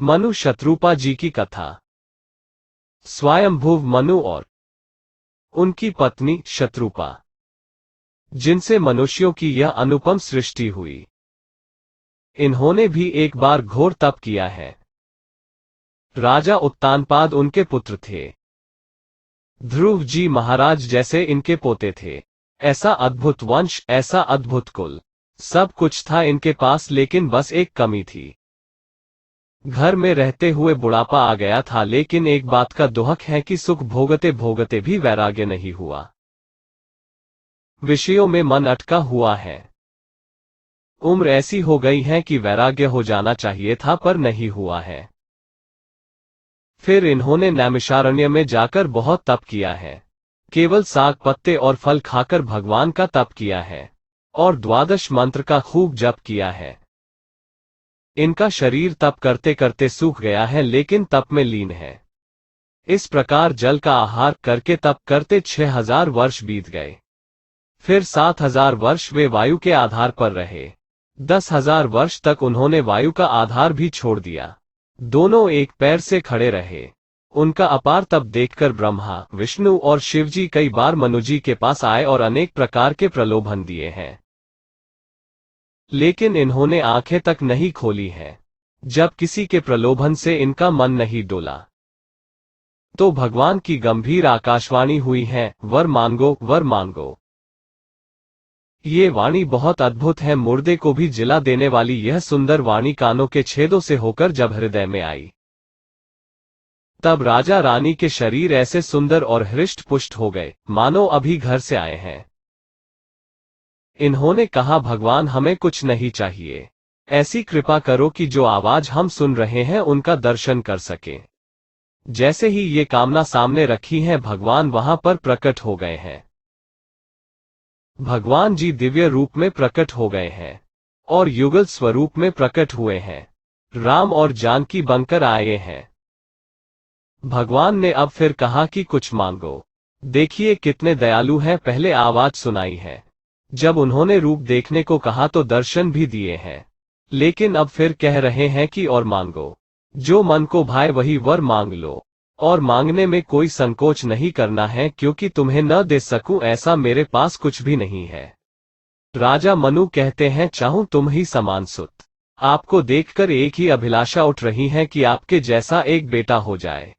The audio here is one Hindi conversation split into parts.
मनु शत्रुपा जी की कथा। स्वयंभुव मनु और उनकी पत्नी शत्रुपा, जिनसे मनुष्यों की यह अनुपम सृष्टि हुई, इन्होंने भी एक बार घोर तप किया है। राजा उत्तानपाद उनके पुत्र थे। ध्रुव जी महाराज जैसे इनके पोते थे। ऐसा अद्भुत वंश, ऐसा अद्भुत कुल, सब कुछ था इनके पास, लेकिन बस एक कमी थी। घर में रहते हुए बुढ़ापा आ गया था, लेकिन एक बात का दुहक है कि सुख भोगते भोगते भी वैराग्य नहीं हुआ। विषयों में मन अटका हुआ है। उम्र ऐसी हो गई है कि वैराग्य हो जाना चाहिए था, पर नहीं हुआ है। फिर इन्होंने नैमिषारण्य में जाकर बहुत तप किया है। केवल साग पत्ते और फल खाकर भगवान का तप किया है, और 12 मंत्र का खूब जप किया है। इनका शरीर तप करते करते सूख गया है, लेकिन तप में लीन है। इस प्रकार जल का आहार करके तप करते 6000 वर्ष बीत गए। फिर 7000 वर्ष वे वायु के आधार पर रहे। 10,000 वर्ष तक उन्होंने वायु का आधार भी छोड़ दिया। दोनों एक पैर से खड़े रहे। उनका अपार तप देखकर ब्रह्मा, विष्णु और शिवजी कई बार मनुजी के पास आए और अनेक प्रकार के प्रलोभन दिए हैं, लेकिन इन्होंने आंखें तक नहीं खोली हैं। जब किसी के प्रलोभन से इनका मन नहीं डोला, तो भगवान की गंभीर आकाशवाणी हुई है, वर मांगो, वर मांगो। ये वाणी बहुत अद्भुत है। मुर्दे को भी जिला देने वाली यह सुंदर वाणी कानों के छेदों से होकर जब हृदय में आई, तब राजा रानी के शरीर ऐसे सुंदर और हृष्ट पुष्ट हो गए, मानो अभी घर से आए हैं। इन्होंने कहा, भगवान हमें कुछ नहीं चाहिए, ऐसी कृपा करो कि जो आवाज हम सुन रहे हैं उनका दर्शन कर सकें। जैसे ही ये कामना सामने रखी है, भगवान वहां पर प्रकट हो गए हैं। भगवान जी दिव्य रूप में प्रकट हो गए हैं और युगल स्वरूप में प्रकट हुए हैं। राम और जानकी बनकर आए हैं। भगवान ने अब फिर कहा कि कुछ मांगो। देखिए कितने दयालु हैं। पहले आवाज सुनाई है, जब उन्होंने रूप देखने को कहा तो दर्शन भी दिए हैं, लेकिन अब फिर कह रहे हैं कि और मांगो। जो मन को भाए वही वर मांग लो, और मांगने में कोई संकोच नहीं करना है, क्योंकि तुम्हें न दे सकूं ऐसा मेरे पास कुछ भी नहीं है। राजा मनु कहते हैं, चाहूं तुम ही समान सुत। आपको देखकर एक ही अभिलाषा उठ रही है कि आपके जैसा एक बेटा हो जाए।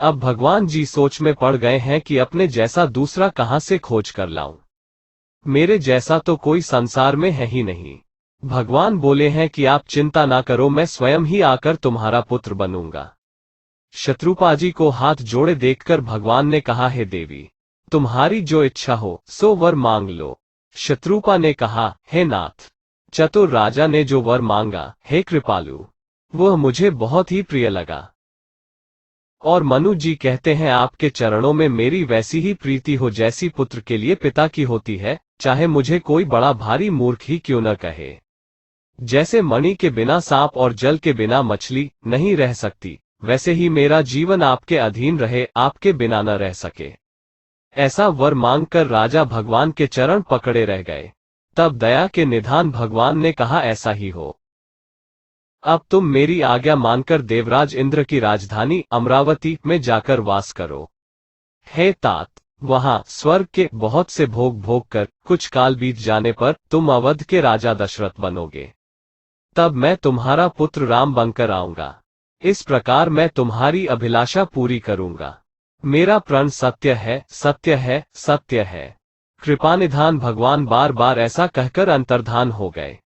अब भगवान जी सोच में पड़ गए हैं कि अपने जैसा दूसरा कहां से खोज कर लाऊं। मेरे जैसा तो कोई संसार में है ही नहीं। भगवान बोले हैं कि आप चिंता ना करो, मैं स्वयं ही आकर तुम्हारा पुत्र बनूंगा। शत्रुपा जी को हाथ जोड़े देखकर भगवान ने कहा, हे देवी, तुम्हारी जो इच्छा हो सो वर मांग लो। शत्रुपा ने कहा, हे नाथ, चतुर राजा ने जो वर मांगा, हे कृपालु, वह मुझे बहुत ही प्रिय लगा। और मनु जी कहते हैं, आपके चरणों में मेरी वैसी ही प्रीति हो जैसी पुत्र के लिए पिता की होती है, चाहे मुझे कोई बड़ा भारी मूर्ख ही क्यों न कहे। जैसे मणि के बिना सांप और जल के बिना मछली नहीं रह सकती, वैसे ही मेरा जीवन आपके अधीन रहे, आपके बिना न रह सके। ऐसा वर मांगकर राजा भगवान के चरण पकड़े रह गए। तब दया के निधान भगवान ने कहा, ऐसा ही हो। अब तुम मेरी आज्ञा मानकर देवराज इंद्र की राजधानी अमरावती में जाकर वास करो। हे तात, वहां स्वर्ग के बहुत से भोग भोग कर कुछ काल बीत जाने पर तुम अवध के राजा दशरथ बनोगे। तब मैं तुम्हारा पुत्र राम बनकर आऊंगा। इस प्रकार मैं तुम्हारी अभिलाषा पूरी करूंगा। मेरा प्रण सत्य है, सत्य है, सत्य है। कृपानिधान भगवान बार बार ऐसा कहकर अंतर्धान हो गए।